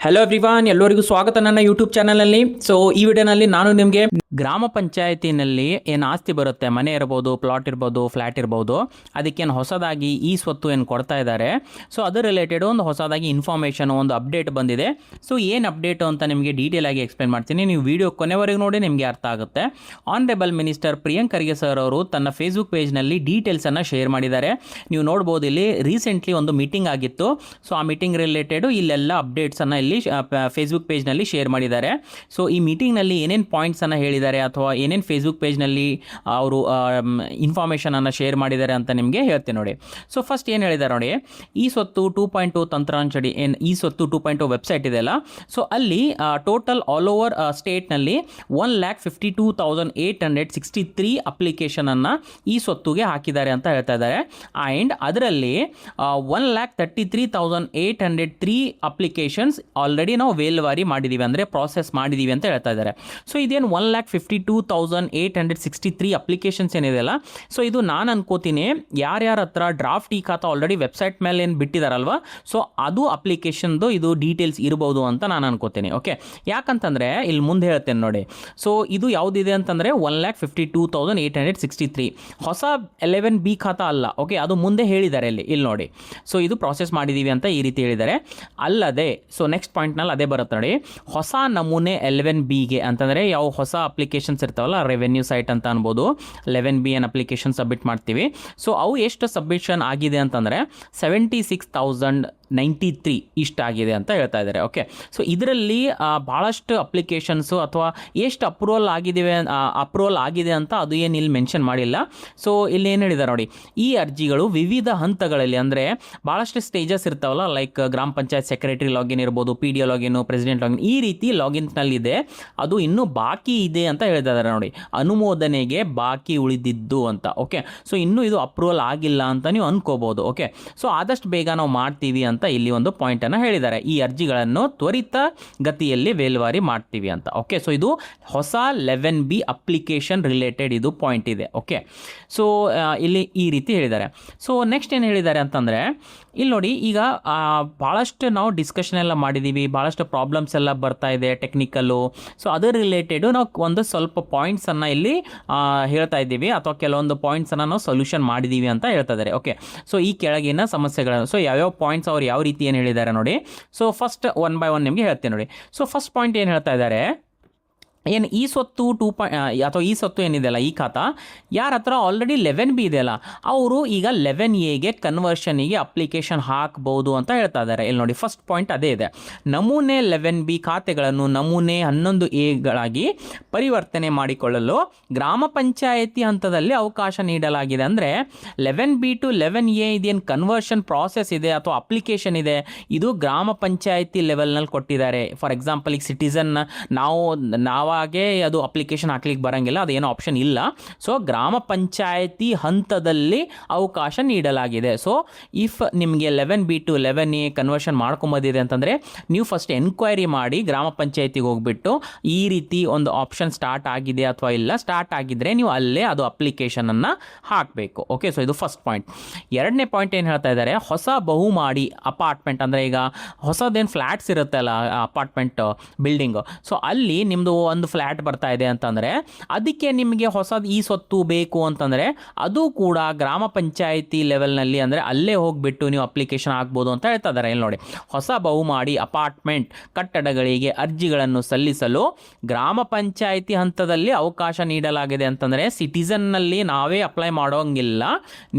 Hello everyone, ಎಲ್ಲರಿಗೂ ಸ್ವಾಗತ ನನ್ನ ಯೂಟ್ಯೂಬ್ ಚಾನಲಲ್ಲಿ. ಸೊ ಈ ವಿಡಿಯೋನಲ್ಲಿ ನಾನು ನಿಮಗೆ ಗ್ರಾಮ ಪಂಚಾಯತಿನಲ್ಲಿ ಏನು ಆಸ್ತಿ ಬರುತ್ತೆ, ಮನೆ ಇರ್ಬೋದು, ಪ್ಲಾಟ್ ಇರ್ಬೋದು, ಫ್ಲ್ಯಾಟ್ ಇರ್ಬೋದು, ಅದಕ್ಕೇನು ಹೊಸದಾಗಿ ಈ ಸ್ವತ್ತು ಏನು ಕೊಡ್ತಾ ಇದ್ದಾರೆ, ಸೊ ಅದರ ರಿಲೇಟೆಡ್ ಒಂದು ಹೊಸದಾಗಿ ಇನ್ಫಾರ್ಮೇಷನ್, ಒಂದು ಅಪ್ಡೇಟ್ ಬಂದಿದೆ. ಸೊ ಏನು ಅಪ್ಡೇಟು ಅಂತ ನಿಮಗೆ ಡೀಟೇಲ್ ಆಗಿ ಎಕ್ಸ್ಪ್ಲೇನ್ ಮಾಡ್ತೀನಿ. ನೀವು ವಿಡಿಯೋ ಕೊನೆವರೆಗೂ ನೋಡಿ, ನಿಮಗೆ ಅರ್ಥ ಆಗುತ್ತೆ. Honourable minister Priyank Kharge sir ಅವರು ತನ್ನ ಫೇಸ್ಬುಕ್ ಪೇಜ್ನಲ್ಲಿ ಡೀಟೇಲ್ಸನ್ನು ಶೇರ್ ಮಾಡಿದ್ದಾರೆ. ನೀವು ನೋಡ್ಬೋದು, ಇಲ್ಲಿ ರೀಸೆಂಟ್ಲಿ ಒಂದು ಮೀಟಿಂಗ್ ಆಗಿತ್ತು. ಸೊ ಆ ಮೀಟಿಂಗ್ ರಿಲೇಟೆಡು ಇಲ್ಲೆಲ್ಲ ಅಪ್ಡೇಟ್ಸನ್ನು ಇಲ್ಲಿ ಫೇಸ್ಬುಕ್ ಪೇಜ್ನಲ್ಲಿ ಶೇರ್ ಮಾಡಿದ್ದಾರೆ. ಸೊ ಈ ಮೀಟಿಂಗ್ನಲ್ಲಿ ಏನೇನು ಪಾಯಿಂಟ್ಸನ್ನು ಹೇಳಿದ್ದಾರೆ ಅಥವಾ ಏನೇನು ಫೇಸ್ಬುಕ್ ಪೇಜ್ನಲ್ಲಿ ಅವರು ಇನ್ಫಾರ್ಮೇಷನನ್ನು ಶೇರ್ ಮಾಡಿದ್ದಾರೆ ಅಂತ ನಿಮಗೆ ಹೇಳ್ತೀನಿ ನೋಡಿ. ಸೊ ಫಸ್ಟ್ ಏನು ಹೇಳಿದ್ದಾರೆ ನೋಡಿ, ಈ ಸ್ವತ್ತು 2.0 ತಂತ್ರಾಂಶಡಿ ಏನು ಈ ಸ್ವತ್ತು 2.0 ವೆಬ್ಸೈಟ್ ಇದೆಯಲ್ಲ, ಸೊ ಅಲ್ಲಿ ಟೋಟಲ್ ಆಲ್ ಓವರ್ ಸ್ಟೇಟ್ನಲ್ಲಿ 1,52,863 ಅಪ್ಲಿಕೇಶನನ್ನು ಈ ಸ್ವತ್ತುಗೆ ಹಾಕಿದ್ದಾರೆ ಅಂತ ಹೇಳ್ತಾ ಇದ್ದಾರೆ. ಆ್ಯಂಡ್ ಅದರಲ್ಲಿ 1,33,803 ಅಪ್ಲಿಕೇಶನ್ಸ್ ಆಲ್ರೆಡಿ ನಾವು ವೇಲ್ವಾರಿ ಮಾಡಿದ್ದೀವಿ, ಅಂದರೆ ಪ್ರಾಸೆಸ್ ಮಾಡಿದ್ದೀವಿ ಅಂತ ಹೇಳ್ತಾ ಇದ್ದಾರೆ. ಸೊ ಇದೇನು 1,52,863 ಅಪ್ಲಿಕೇಶನ್ಸ್ ಏನಿದೆಯಲ್ಲ, ಸೊ ಇದು ನಾನು ಅನ್ಕೋತೀನಿ ಯಾರ್ಯಾರ ಹತ್ರ ಡ್ರಾಫ್ಟ್ ಈ ಖಾತಾ ಆಲ್ರೆಡಿ ವೆಬ್ಸೈಟ್ ಮೇಲೆ ಏನು ಬಿಟ್ಟಿದಾರಲ್ವ, ಸೊ ಅದು ಅಪ್ಲಿಕೇಶನ್ದು ಇದು ಡೀಟೇಲ್ಸ್ ಇರ್ಬೋದು ಅಂತ ನಾನು ಅನ್ಕೋತೀನಿ. ಓಕೆ, ಯಾಕಂತಂದರೆ ಇಲ್ಲಿ ಮುಂದೆ ಹೇಳ್ತೇನೆ ನೋಡಿ. ಸೊ ಇದು ಯಾವುದಿದೆ ಅಂತಂದರೆ 1,52,863 ಹೊಸ 11B ಖಾತಾ ಅಲ್ಲ. ಓಕೆ, ಅದು ಮುಂದೆ ಹೇಳಿದ್ದಾರೆ ಇಲ್ಲಿ ನೋಡಿ. ಸೊ ಇದು ಪ್ರಾಸೆಸ್ ಮಾಡಿದ್ದೀವಿ ಅಂತ ಈ ರೀತಿ ಹೇಳಿದ್ದಾರೆ. ಅಲ್ಲದೆ ಸೊ ನೆಕ್ಸ್ಟ್ ಪಾಯಿಂಟ್ನಲ್ಲಿ ಅದೇ ಬರುತ್ತೆ ನೋಡಿ, ಹೊಸ ನಮೂನೆ 11Bಗೆ ಅಂತಂದರೆ ಯಾವ ಹೊಸ ಅಪ್ಲಿಕೇಶನ್ಸ್ ಇರ್ತಾವಲ್ಲ, ರೆವೆನ್ಯೂ ಸೈಟ್ ಅಂತ ಅನ್ಬೋದು, 11B ಏನು ಅಪ್ಲಿಕೇಶನ್ ಸಬ್ಮಿಟ್ ಮಾಡ್ತೀವಿ. ಸೊ ಅವು ಎಷ್ಟು ಸಬ್ಮಿಷನ್ ಆಗಿದೆ ಅಂತಂದರೆ 76,093 ಇಷ್ಟಾಗಿದೆ ಅಂತ ಹೇಳ್ತಾ ಇದ್ದಾರೆ. ಓಕೆ, ಸೊ ಇದರಲ್ಲಿ ಭಾಳಷ್ಟು ಅಪ್ಲಿಕೇಶನ್ಸು ಅಥವಾ ಎಷ್ಟು ಅಪ್ರೂವಲ್ ಆಗಿದೆ ಅಂತ ಅದು ಏನು ಇಲ್ಲಿ ಮೆನ್ಷನ್ ಮಾಡಿಲ್ಲ. ಸೊ ಇಲ್ಲಿ ಏನು ಹೇಳಿದ್ದಾರೆ ನೋಡಿ, ಈ ಅರ್ಜಿಗಳು ವಿವಿಧ ಹಂತಗಳಲ್ಲಿ, ಅಂದರೆ ಭಾಳಷ್ಟು ಸ್ಟೇಜಸ್ ಇರ್ತಾವಲ್ಲ, ಲೈಕ್ ಗ್ರಾಮ ಪಂಚಾಯತ್ ಸೆಕ್ರೆಟರಿ ಲಾಗಿನ್ ಇರ್ಬೋದು, PDO ಲಾಗಿನ್, ಪ್ರೆಸಿಡೆಂಟ್ ಲಾಗಿನ್, ಈ ರೀತಿ ಲಾಗಿನ್ಸ್ನಲ್ಲಿದೆ. ಅದು ಇನ್ನೂ ಬಾಕಿ ಇದೆ ಅಂತ ಹೇಳ್ತಿದ್ದಾರೆ ನೋಡಿ, ಅನುಮೋದನೆಗೆ ಬಾಕಿ ಉಳಿದಿದ್ದು ಅಂತ. ಓಕೆ, ಸೊ ಇನ್ನೂ ಇದು ಅಪ್ರೂವಲ್ ಆಗಿಲ್ಲ ಅಂತ ನೀವು ಅನ್ಕೋಬಹುದು. ಓಕೆ, ಸೊ ಆದಷ್ಟು ಬೇಗ ನಾವು ಮಾಡ್ತೀವಿ ಅಂತ ಇಲ್ಲಿ ಒಂದು ಪಾಯಿಂಟನ್ನು ಹೇಳಿದ್ದಾರೆ. ಈ ಅರ್ಜಿಗಳನ್ನು ತ್ವರಿತ ಗತಿಯಲ್ಲಿ ವೇಲ್ವಾರಿ ಮಾಡ್ತೀವಿ ಅಂತ. ಓಕೆ, ಸೊ ಇದು ಹೊಸ 11B ಅಪ್ಲಿಕೇಶನ್ ರಿಲೇಟೆಡ್ ಇದು ಪಾಯಿಂಟ್ ಇದೆ. ಓಕೆ, ಸೊ ಇಲ್ಲಿ ಈ ರೀತಿ ಹೇಳಿದ್ದಾರೆ. ಸೊ ನೆಕ್ಸ್ಟ್ ಏನು ಹೇಳಿದ್ದಾರೆ ಅಂತಂದರೆ, ಇಲ್ಲಿ ನೋಡಿ, ಈಗ ಭಾಳಷ್ಟು ನಾವು ಡಿಸ್ಕಷನ್ ಎಲ್ಲ ಮಾಡಿದ್ದೀವಿ, ಭಾಳಷ್ಟು ಪ್ರಾಬ್ಲಮ್ಸ್ ಎಲ್ಲ ಬರ್ತಾ ಇದೆ ಟೆಕ್ನಿಕಲ್ಲು. ಸೊ ಅದರ ರಿಲೇಟೆಡು ನಾವು ಒಂದು ಸ್ವಲ್ಪ ಪಾಯಿಂಟ್ಸನ್ನು ಇಲ್ಲಿ ಹೇಳ್ತಾ ಇದ್ದೀವಿ, ಅಥವಾ ಕೆಲವೊಂದು ಪಾಯಿಂಟ್ಸನ್ನು ನಾವು ಸೊಲ್ಯೂಷನ್ ಮಾಡಿದ್ದೀವಿ ಅಂತ ಹೇಳ್ತಾ ಇದ್ದಾರೆ. ಓಕೆ, ಸೊ ಈ ಕೆಳಗಿನ ಸಮಸ್ಯೆಗಳನ್ನು, ಸೊ ಯಾವ್ಯಾವ ಪಾಯಿಂಟ್ಸ್ ಅವ್ರು ಯಾವ ರೀತಿ ಏನು ಹೇಳಿದ್ದಾರೆ ನೋಡಿ. So first one by one ನಿಮಗೆ ಹೇಳ್ತೀನಿ ನೋಡಿ. ಸೊ ಫಸ್ಟ್ ಪಾಯಿಂಟ್ ಏನು ಹೇಳ್ತಾ ಇದ್ದಾರೆ, ಏನು ಈ ಸ್ವತ್ತು ಅಥವಾ ಈ ಸ್ವತ್ತು ಏನಿದೆಯಲ್ಲ, ಈ ಖಾತಾ ಯಾರ ಹತ್ರ ಆಲ್ರೆಡಿ 11B ಇದೆಯಲ್ಲ, ಅವರು ಈಗ 11Aಗೆ ಕನ್ವರ್ಷನಿಗೆ ಅಪ್ಲಿಕೇಶನ್ ಹಾಕ್ಬೋದು ಅಂತ ಹೇಳ್ತಾ ಇದ್ದಾರೆ. ಇಲ್ಲಿ ನೋಡಿ, ಫಸ್ಟ್ ಪಾಯಿಂಟ್ ಅದೇ ಇದೆ. ನಮೂನೆ 11B ಖಾತೆಗಳನ್ನು ನಮೂನೆ 11Aಗಳಾಗಿ ಪರಿವರ್ತನೆ ಮಾಡಿಕೊಳ್ಳಲು ಗ್ರಾಮ ಪಂಚಾಯತಿ ಹಂತದಲ್ಲಿ ಅವಕಾಶ ನೀಡಲಾಗಿದೆ. ಅಂದರೆ 11B to 11A ಇದೇನು ಕನ್ವರ್ಷನ್ ಪ್ರಾಸೆಸ್ ಇದೆ ಅಥವಾ ಅಪ್ಲಿಕೇಶನ್ ಇದೆ, ಇದು ಗ್ರಾಮ ಪಂಚಾಯತಿ ಲೆವೆಲ್ನಲ್ಲಿ ಕೊಟ್ಟಿದ್ದಾರೆ. ಫಾರ್ ಎಕ್ಸಾಂಪಲ್, ಈಗ ಸಿಟಿಸನ್ ನಾವಾಗೆ ಅದು ಅಪ್ಲಿಕೇಶನ್ ಹಾಕ್ಲಿಕ್ಕೆ ಬರೋಂಗಿಲ್ಲ, ಅದೇನೋ ಆಪ್ಷನ್ ಇಲ್ಲ. ಸೊ ಗ್ರಾಮ ಪಂಚಾಯತಿ ಹಂತದಲ್ಲಿ ಅವಕಾಶ ನೀಡಲಾಗಿದೆ. ಸೊ ಇಫ್ ನಿಮಗೆ 11B to 11A ಕನ್ವರ್ಷನ್ ಮಾಡ್ಕೊಂಬಂದಿದೆ ಅಂತಂದರೆ, ನೀವು ಫಸ್ಟ್ ಎನ್ಕ್ವೈರಿ ಮಾಡಿ ಗ್ರಾಮ ಪಂಚಾಯತಿಗೆ ಹೋಗ್ಬಿಟ್ಟು ಈ ರೀತಿ ಒಂದು ಆಪ್ಷನ್ ಸ್ಟಾರ್ಟ್ ಆಗಿದೆ ಅಥವಾ ಇಲ್ಲ, ಸ್ಟಾರ್ಟ್ ಆಗಿದ್ದರೆ ನೀವು ಅಲ್ಲೇ ಅದು ಅಪ್ಲಿಕೇಶನನ್ನು ಹಾಕಬೇಕು. ಓಕೆ, ಸೊ ಇದು ಫಸ್ಟ್ ಪಾಯಿಂಟ್. ಎರಡನೇ ಪಾಯಿಂಟ್ ಏನು ಹೇಳ್ತಾ ಇದ್ದಾರೆ, ಹೊಸ ಬಹುಮಾಡಿ ಅಪಾರ್ಟ್ಮೆಂಟ್, ಅಂದರೆ ಈಗ ಹೊಸದೇನು ಫ್ಲ್ಯಾಟ್ಸ್ ಇರುತ್ತಲ್ಲ, ಅಪಾರ್ಟ್ಮೆಂಟ್ ಬಿಲ್ಡಿಂಗು, ಸೊ ಅಲ್ಲಿ ನಿಮ್ಮದು ಒಂದು ಫ್ಲ್ಯಾಟ್ ಬರ್ತಾ ಇದೆ ಅಂತಂದರೆ, ಅದಕ್ಕೆ ನಿಮಗೆ ಹೊಸದು ಈ ಸ್ವತ್ತು ಬೇಕು ಅಂತಂದರೆ ಅದು ಕೂಡ ಗ್ರಾಮ ಪಂಚಾಯತಿ ಲೆವೆಲ್ನಲ್ಲಿ, ಅಂದರೆ ಅಲ್ಲೇ ಹೋಗಿಬಿಟ್ಟು ನೀವು ಅಪ್ಲಿಕೇಶನ್ ಹಾಕ್ಬೋದು ಅಂತ ಹೇಳ್ತಾ ಇದ್ದಾರೆ. ಇಲ್ಲಿ ನೋಡಿ, ಹೊಸ ಬಹುಮಾಡಿ ಅಪಾರ್ಟ್ಮೆಂಟ್ ಕಟ್ಟಡಗಳಿಗೆ ಅರ್ಜಿಗಳನ್ನು ಸಲ್ಲಿಸಲು ಗ್ರಾಮ ಪಂಚಾಯತಿ ಹಂತದಲ್ಲಿ ಅವಕಾಶ ನೀಡಲಾಗಿದೆ ಅಂತಂದರೆ, ಸಿಟಿಸನ್ನಲ್ಲಿ ನಾವೇ ಅಪ್ಲೈ ಮಾಡೋಂಗಿಲ್ಲ,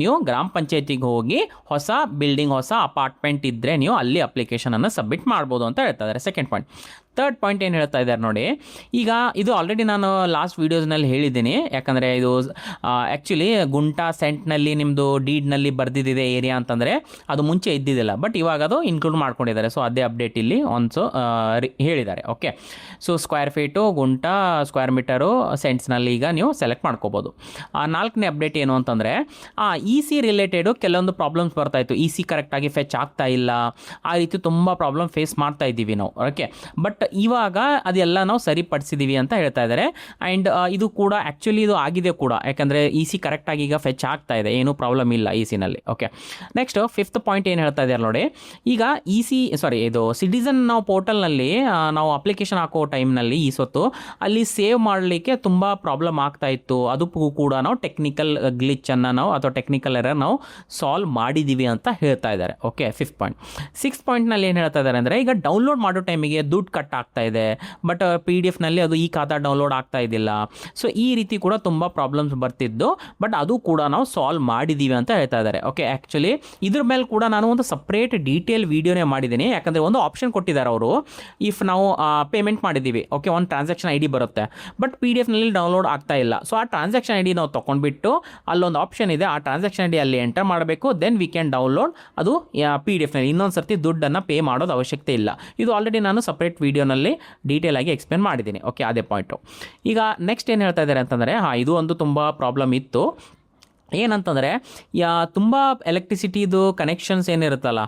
ನೀವು ಗ್ರಾಮ ಪಂಚಾಯತಿಗೆ ಹೋಗಿ ಹೊಸ ಬಿಲ್ಡಿಂಗ್, ಹೊಸ ಅಪಾರ್ಟ್ಮೆಂಟ್ ಇದ್ದರೆ ನೀವು ಅಲ್ಲಿ ಅಪ್ಲಿಕೇಶನನ್ನು ಸಬ್ಮಿಟ್ ಮಾಡ್ಬೋದು ಅಂತ ಹೇಳ್ತಾ ಇದ್ದಾರೆ. Second point. ಥರ್ಡ್ ಪಾಯಿಂಟ್ ಏನು ಹೇಳ್ತಾ ಇದ್ದಾರೆ ನೋಡಿ, ಈಗ ಇದು ಆಲ್ರೆಡಿ ನಾನು ಲಾಸ್ಟ್ ವೀಡಿಯೋಸ್ನಲ್ಲಿ ಹೇಳಿದ್ದೀನಿ, ಯಾಕಂದರೆ ಇದು ಆ್ಯಕ್ಚುಲಿ ಗುಂಟಾ ಸೆಂಟ್ನಲ್ಲಿ ನಿಮ್ಮದು ಡೀಡ್ನಲ್ಲಿ ಬರೆದಿದ್ದಿದೆ ಏರಿಯಾ ಅಂತಂದರೆ, ಅದು ಮುಂಚೆ ಇದ್ದಿದ್ದಿಲ್ಲ, ಬಟ್ ಇವಾಗ ಅದು ಇನ್ಕ್ಲೂಡ್ ಮಾಡ್ಕೊಂಡಿದ್ದಾರೆ. ಸೊ ಅದೇ ಅಪ್ಡೇಟ್ ಇಲ್ಲಿ ಒಂದು ಹೇಳಿದ್ದಾರೆ. Okay, so square feet, gunta, square metre, ಸೆಂಟ್ಸ್ನಲ್ಲಿ ಈಗ ನೀವು ಸೆಲೆಕ್ಟ್ ಮಾಡ್ಕೋಬೋದು. ನಾಲ್ಕನೇ ಅಪ್ಡೇಟ್ ಏನು ಅಂತಂದರೆ, EC ರಿಲೇಟೆಡು ಕೆಲವೊಂದು ಪ್ರಾಬ್ಲಮ್ಸ್ ಬರ್ತಾಯಿತ್ತು. EC ಕರೆಕ್ಟಾಗಿ ಫೆಚ್ ಆಗ್ತಾ ಇಲ್ಲ, ಆ ರೀತಿ ತುಂಬ ಪ್ರಾಬ್ಲಮ್ ಫೇಸ್ ಮಾಡ್ತಾ ಇದ್ದೀವಿ ನಾವು. ಓಕೆ, ಬಟ್ ಬಟ್ ಇವಾಗ ಅದೆಲ್ಲ ನಾವು ಸರಿಪಡಿಸಿದ್ದೀವಿ ಅಂತ ಹೇಳ್ತಾ ಇದ್ದಾರೆ. ಆ್ಯಂಡ್ ಇದು ಕೂಡ ಆ್ಯಕ್ಚುಲಿ ಇದು ಆಗಿದೆ ಕೂಡ, ಯಾಕಂದರೆ EC ಕರೆಕ್ಟಾಗಿ ಈಗ ಫೆಚ್ ಆಗ್ತಾ ಇದೆ, ಏನೂ ಪ್ರಾಬ್ಲಮ್ ಇಲ್ಲ ECನಲ್ಲಿ. ಓಕೆ, ನೆಕ್ಸ್ಟ್ 5th ಪಾಯಿಂಟ್ ಏನು ಹೇಳ್ತಾ ಇದ್ದಾರೆ ನೋಡಿ. ಈಗ ಇದು ಸಿಟಿಸನ್ ನಾವು ಪೋರ್ಟಲ್ನಲ್ಲಿ ನಾವು ಅಪ್ಲಿಕೇಶನ್ ಹಾಕೋ ಟೈಮ್ನಲ್ಲಿ ಹೊತ್ತು ಅಲ್ಲಿ ಸೇವ್ ಮಾಡಲಿಕ್ಕೆ ತುಂಬ ಪ್ರಾಬ್ಲಮ್ ಆಗ್ತಾ ಇತ್ತು. ಅದಕ್ಕೂ ಕೂಡ ನಾವು ಟೆಕ್ನಿಕಲ್ ಗ್ಲಿಚನ್ನು ನಾವು ಅಥವಾ ಟೆಕ್ನಿಕಲ್ ಎರರ್ ನಾವು ಸಾಲ್ವ್ ಮಾಡಿದ್ದೀವಿ ಅಂತ ಹೇಳ್ತಾ ಇದ್ದಾರೆ. Okay, 5th point. 6th ಪಾಯಿಂಟ್ನಲ್ಲಿ ಏನು ಹೇಳ್ತಾ ಇದ್ದಾರೆ ಅಂದರೆ, ಈಗ ಡೌನ್ಲೋಡ್ ಮಾಡೋ ಟೈಮಿಗೆ ದುಡ್ಡು ಕಟ್ ಆಗ್ತಾ ಇದೆ, ಬಟ್ PDF-ನಲ್ಲಿ ಅದು ಈ ಖಾತಾ ಡೌನ್ಲೋಡ್ ಆಗ್ತಾ ಇದ್ದಿಲ್ಲ. ಸೊ ಈ ರೀತಿ ಕೂಡ ತುಂಬ ಪ್ರಾಬ್ಲಮ್ಸ್ ಬರ್ತಿದ್ದು, ಬಟ್ ಅದು ಕೂಡ ನಾವು ಸಾಲ್ವ್ ಮಾಡಿದ್ದೀವಿ ಅಂತ ಹೇಳ್ತಾ ಇದ್ದಾರೆ. ಓಕೆ, ಆ್ಯಕ್ಚುಲಿ ಇದ್ರ ಮೇಲೆ ಕೂಡ ನಾನು ಒಂದು ಸಪ್ರೇಟ್ ಡೀಟೇಲ್ ವೀಡಿಯೋನೇ ಮಾಡಿದ್ದೀನಿ, ಯಾಕಂದರೆ ಒಂದು ಆಪ್ಷನ್ ಕೊಟ್ಟಿದ್ದಾರೆ ಅವರು. ಇಫ್ ನಾವು ಪೇಮೆಂಟ್ ಮಾಡಿದ್ದೀವಿ, ಓಕೆ, ಒಂದು ಟ್ರಾನ್ಸಾಕ್ಷನ್ ID ಬರುತ್ತೆ, ಬಟ್ PDF-ನಲ್ಲಿ ಡೌನ್ಲೋಡ್ ಆಗ್ತಾ ಇಲ್ಲ. ಸೊ ಆ ಟ್ರಾನ್ಸಾಕ್ಷನ್ ID ನಾವು ತೊಗೊಂಡ್ಬಿಟ್ಟು ಅಲ್ಲೊಂದು ಆಪ್ಷನ್ ಇದೆ, ಆ ಟ್ರಾನ್ಸಾಕ್ಷನ್ ID ಅಲ್ಲಿ ಎಂಟರ್ ಮಾಡಬೇಕು, ದೆನ್ ವಿ ಕ್ಯಾನ್ ಡೌನ್ಲೋಡ್ ಅದು PDF-ನಲ್ಲಿ. ಇನ್ನೊಂದು ಸರ್ತಿ ದುಡ್ಡನ್ನು ಪೇ ಮಾಡೋದು ಅವಶ್ಯಕತೆ ಇಲ್ಲ. ಇದು ಆಲ್ರೆಡಿ ನಾನು ಸಪ್ರೇಟ್ ವೀಡಿಯೋನಲ್ಲಿ ಡೀಟೇಲ್ ಆಗಿ ಎಕ್ಸ್ಪ್ಲೇನ್ ಮಾಡಿದ್ದೀನಿ. ಓಕೆ, ಅದೇ ಪಾಯಿಂಟು. ಈಗ ನೆಕ್ಸ್ಟ್ ಏನು ಹೇಳ್ತಾ ಇದ್ದಾರೆ ಅಂತಂದರೆ, ಇದು ಒಂದು ತುಂಬ ಪ್ರಾಬ್ಲಮ್ ಇತ್ತು. ಏನಂತಂದರೆ, ತುಂಬ ಎಲೆಕ್ಟ್ರಿಸಿಟಿದು ಕನೆಕ್ಷನ್ಸ್ ಏನಿರುತ್ತಲ್ಲ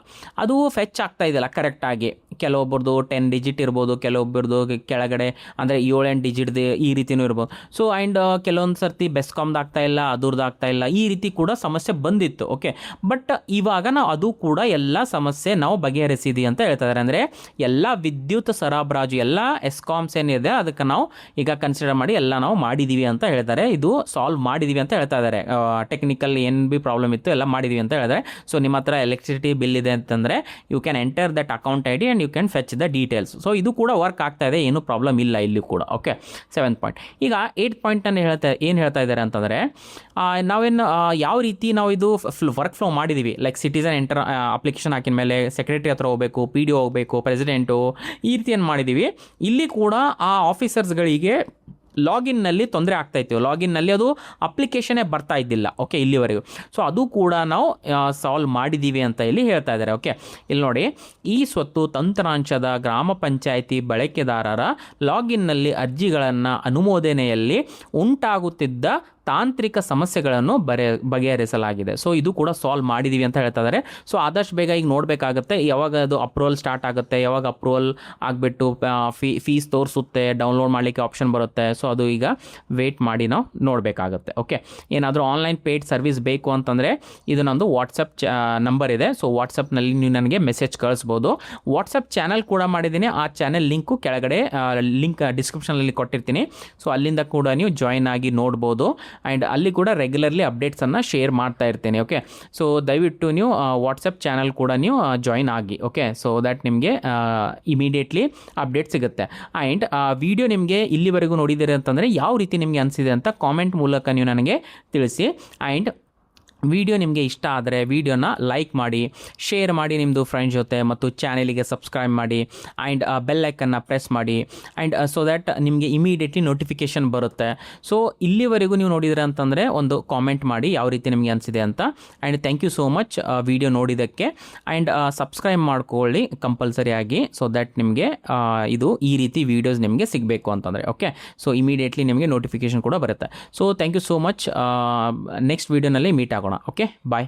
ಅದು ಫೆಚ್ ಆಗ್ತಾ ಇದೆಯಲ್ಲ ಕರೆಕ್ಟಾಗಿ. ಕೆಲವೊಬ್ಬರದು 10 ಡಿಜಿಟ್ ಇರ್ಬೋದು, ಕೆಲವೊಬ್ಬರದು ಕೆಳಗಡೆ ಅಂದರೆ 7-8 ಡಿಜಿಟ್ದು ಈ ರೀತಿಯೂ ಇರ್ಬೋದು. ಸೊ ಆ್ಯಂಡ್ ಕೆಲವೊಂದು ಸರ್ತಿ ಬೆಸ್ಕಾಮ್ದು ಆಗ್ತಾ ಇಲ್ಲ, ಅದರದ್ದು ಆಗ್ತಾ ಇಲ್ಲ, ಈ ರೀತಿ ಕೂಡ ಸಮಸ್ಯೆ ಬಂದಿತ್ತು. ಓಕೆ, ಬಟ್ ಇವಾಗ ನಾವು ಅದು ಕೂಡ ಎಲ್ಲ ಸಮಸ್ಯೆ ನಾವು ಬಗೆಹರಿಸಿದ್ವಿ ಅಂತ ಹೇಳ್ತಾ ಇದ್ದಾರೆ. ಅಂದರೆ ಎಲ್ಲ ವಿದ್ಯುತ್ ಸರಬರಾಜು ಎಲ್ಲ ಎಸ್ಕಾಮ್ಸ್ ಏನಿದೆ ಅದಕ್ಕೆ ನಾವು ಈಗ ಕನ್ಸಿಡರ್ ಮಾಡಿ ಎಲ್ಲ ನಾವು ಮಾಡಿದ್ದೀವಿ ಅಂತ ಹೇಳ್ತಾರೆ. ಇದು ಸಾಲ್ವ್ ಮಾಡಿದ್ದೀವಿ ಅಂತ ಹೇಳ್ತಾ ಇದ್ದಾರೆ. ಟೆಕ್ನಿಕಲ್ ಏನು ಬಿ ಪ್ರಾಬ್ಲಮ್ ಇತ್ತು ಎಲ್ಲ ಮಾಡಿದ್ದೀವಿ ಅಂತ ಹೇಳಿದ್ರೆ. ಸೊ ನಿಮ್ಮ ಹತ್ರ ಎಲೆಕ್ಟ್ರಿಸಿಟಿ ಬಿಲ್ ಇದೆ ಅಂತಂದರೆ you can enter that account ID and you can fetch the details. So ಇದು ಕೂಡ ವರ್ಕ್ ಆಗ್ತಾ ಇದೆ, ಏನೂ ಪ್ರಾಬ್ಲಮ್ ಇಲ್ಲ ಇಲ್ಲಿ ಕೂಡ. Okay, 7th point. ಈಗ 8th ಪಾಯಿಂಟನ್ನು ಏನು ಹೇಳ್ತಾ ಇದ್ದಾರೆ ಅಂತಂದರೆ, ನಾವೇನು ಯಾವ ರೀತಿ ನಾವು ಇದು ವರ್ಕ್ ಫ್ಲೋ ಮಾಡಿದ್ದೀವಿ. ಲೈಕ್ ಸಿಟಿಸನ್ ಎಂಟರ್ ಅಪ್ಲಿಕೇಶನ್ ಹಾಕಿದ ಮೇಲೆ ಸೆಕ್ರೆಟರಿ ಹತ್ರ ಹೋಗಬೇಕು, PDO ಹೋಗಬೇಕು, ಪ್ರೆಸಿಡೆಂಟು, ಈ ರೀತಿ ಏನು ಮಾಡಿದ್ದೀವಿ. ಇಲ್ಲಿ ಕೂಡ ಆ ಆಫೀಸರ್ಸ್ಗಳಿಗೆ ಲಾಗಿನ್ನಲ್ಲಿ ತೊಂದರೆ ಆಗ್ತಾಯಿತ್ತು. ಲಾಗಿನ್ನಲ್ಲಿ ಅದು ಅಪ್ಲಿಕೇಶನೇ ಬರ್ತಾ ಇದ್ದಿಲ್ಲ. ಓಕೆ, ಇಲ್ಲಿವರೆಗೂ. ಸೊ ಅದು ಕೂಡ ನಾವು ಸಾಲ್ವ್ ಮಾಡಿದ್ದೀವಿ ಅಂತ ಇಲ್ಲಿ ಹೇಳ್ತಾ ಇದ್ದಾರೆ. ಓಕೆ, ಇಲ್ಲಿ ನೋಡಿ, ಈ ಸ್ವತ್ತು ತಂತ್ರಾಂಶದ ಗ್ರಾಮ ಪಂಚಾಯಿತಿ ಬಳಕೆದಾರರ ಲಾಗಿನ್ನಲ್ಲಿ ಅರ್ಜಿಗಳನ್ನು ಅನುಮೋದನೆಯಲ್ಲಿ ಉಂಟಾಗುತ್ತಿದ್ದ ತಾಂತ್ರಿಕ ಸಮಸ್ಯೆಗಳನ್ನು ಬಗೆಹರಿಸಲಾಗಿದೆ. ಸೊ ಇದು ಕೂಡ ಸಾಲ್ವ್ ಮಾಡಿದ್ದೀವಿ ಅಂತ ಹೇಳ್ತಾ ಇದ್ದಾರೆ. ಸೊ ಆದಷ್ಟು ಬೇಗ ಈಗ ನೋಡಬೇಕಾಗುತ್ತೆ ಯಾವಾಗ ಅದು ಅಪ್ರೂವಲ್ ಸ್ಟಾರ್ಟ್ ಆಗುತ್ತೆ, ಯಾವಾಗ ಅಪ್ರೂವಲ್ ಆಗಿಬಿಟ್ಟು ಫೀಸ್ ತೋರಿಸುತ್ತೆ, ಡೌನ್ಲೋಡ್ ಮಾಡಲಿಕ್ಕೆ ಆಪ್ಷನ್ ಬರುತ್ತೆ. ಸೊ ಅದು ಈಗ ವೆಯ್ಟ್ ಮಾಡಿ ನಾವು ನೋಡಬೇಕಾಗುತ್ತೆ. ಓಕೆ, ಏನಾದರೂ ಆನ್ಲೈನ್ ಪೇಯ್ಡ್ ಸರ್ವಿಸ್ ಬೇಕು ಅಂತಂದರೆ ಇದು ನಂದು ವಾಟ್ಸಪ್ ನಂಬರ್ ಇದೆ. ಸೊ ವಾಟ್ಸಪ್ನಲ್ಲಿ ನೀವು ನನಗೆ ಮೆಸೇಜ್ ಕಳಿಸ್ಬೋದು. ವಾಟ್ಸಪ್ ಚಾನಲ್ ಕೂಡ ಮಾಡಿದ್ದೀನಿ, ಆ ಚಾನಲ್ ಲಿಂಕು ಕೆಳಗಡೆ ಲಿಂಕ್ ಡಿಸ್ಕ್ರಿಪ್ಷನಲ್ಲಿ ಕೊಟ್ಟಿರ್ತೀನಿ. ಸೊ ಅಲ್ಲಿಂದ ಕೂಡ ನೀವು ಜಾಯಿನ್ ಆಗಿ ನೋಡ್ಬೋದು. ಆ್ಯಂಡ್ ಅಲ್ಲಿ ಕೂಡ ರೆಗ್ಯುಲರ್ಲಿ ಅಪ್ಡೇಟ್ಸನ್ನು ಶೇರ್ ಮಾಡ್ತಾ ಇರ್ತೀನಿ. ಓಕೆ, ಸೊ ದಯವಿಟ್ಟು ನೀವು ವಾಟ್ಸಪ್ ಚಾನಲ್ ಕೂಡ ನೀವು ಜಾಯಿನ್ ಆಗಿ. ಓಕೆ, ಸೊ ದ್ಯಾಟ್ ನಿಮಗೆ ಇಮಿಡಿಯೇಟ್ಲಿ ಅಪ್ಡೇಟ್ ಸಿಗುತ್ತೆ. ಆ್ಯಂಡ್ ವಿಡಿಯೋ ನಿಮಗೆ ಇಲ್ಲಿವರೆಗೂ ನೋಡಿದ್ದೀರಿ ಅಂತಂದರೆ ಯಾವ ರೀತಿ ನಿಮಗೆ ಅನಿಸಿದೆ ಅಂತ ಕಾಮೆಂಟ್ ಮೂಲಕ ನೀವು ನನಗೆ ತಿಳಿಸಿ. ಆ್ಯಂಡ್ ವಿಡಿಯೋ ನಿಮಗೆ ಇಷ್ಟ ಆದರೆ ವಿಡಿಯೋನ ಲೈಕ್ ಮಾಡಿ, ಶೇರ್ ಮಾಡಿ ನಿಮ್ಮದು ಫ್ರೆಂಡ್ಸ್ ಜೊತೆ, ಮತ್ತು ಚಾನಲಿಗೆ ಸಬ್ಸ್ಕ್ರೈಬ್ ಮಾಡಿ. ಆ್ಯಂಡ್ ಬೆಲ್ ಐಕನ್ನ ಪ್ರೆಸ್ ಮಾಡಿ. ಆ್ಯಂಡ್ ಸೊ ದ್ಯಾಟ್ ನಿಮಗೆ ಇಮಿಡಿಯೇಟ್ಲಿ ನೋಟಿಫಿಕೇಷನ್ ಬರುತ್ತೆ. ಸೊ ಇಲ್ಲಿವರೆಗೂ ನೀವು ನೋಡಿದ್ರೆ ಅಂತಂದರೆ ಒಂದು ಕಾಮೆಂಟ್ ಮಾಡಿ ಯಾವ ರೀತಿ ನಿಮಗೆ ಅನಿಸಿದೆ ಅಂತ. And thank you so much video ನೋಡಿದ್ದಕ್ಕೆ. ಆ್ಯಂಡ್ ಸಬ್ಸ್ಕ್ರೈಬ್ ಮಾಡ್ಕೊಳ್ಳಿ ಕಂಪಲ್ಸರಿಯಾಗಿ, ಸೊ ದ್ಯಾಟ್ ನಿಮಗೆ ಇದು ಈ ರೀತಿ ವೀಡಿಯೋಸ್ ನಿಮಗೆ ಸಿಗಬೇಕು ಅಂತಂದರೆ. ಓಕೆ, ಸೊ ಇಮಿಡಿಯೇಟ್ಲಿ ನಿಮಗೆ ನೋಟಿಫಿಕೇಷನ್ ಕೂಡ ಬರುತ್ತೆ. So thank you so much. Next ವೀಡಿಯೋನಲ್ಲಿ ಮೀಟ್ ಆಗೋಣ. ಓಕೆ, ಬಾಯ್.